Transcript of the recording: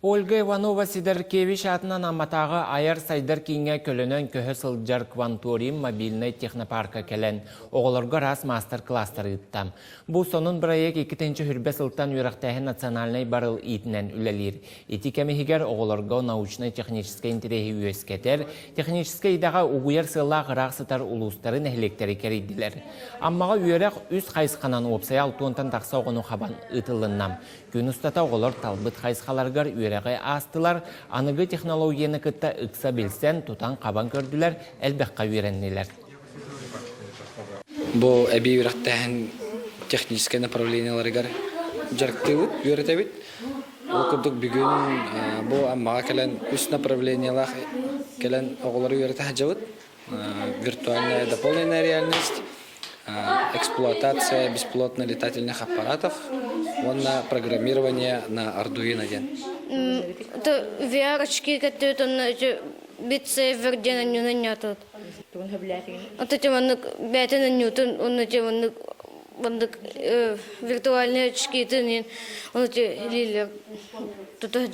Ольга Иванова Сидоркевич атынан аматағы айар сайдар кейінге көлінен көһі сылджар кванториум мобильный технопарка келен. Оғылырға рас мастер-кластар ұттам. Бұл сонын проект 2-ші хүрбе сылттан үйрақтағы национальный барыл итінен үлелер. Ити кәмігер оғылырға научно-технический интерехи үйескетер, технический идаға уғыяр сылла ғырақ сытар улустары нәхілектері керейділер. Аммаға үйерек үз қайсқанан опсай алтуынтан тақса оғыну қабан ұтылыннам. Күн ұстата оғылыр талбыт қайсқаларғар үйерегі астылар, анығы технологияны күтті ұқса білсен, тұтан қабан көрділер, әлбәққа үйереннелер. Бұл әбей үйрақтағын технический направленияларығар жарқты өт, үйреті өт. Ол күрдік бүгін бұл аммаға кәлін үс направлениялар кәлін оғылары үйреті хәджа өт. Виртуальная дополненная реальность, эксплуатация беспилотных летательных аппаратов, программирование на Arduino. Это VR-очки, которые битсейвер день на нету. Вот эти беты на ньютон, он эти виртуальные очки, он эти лилер, тут это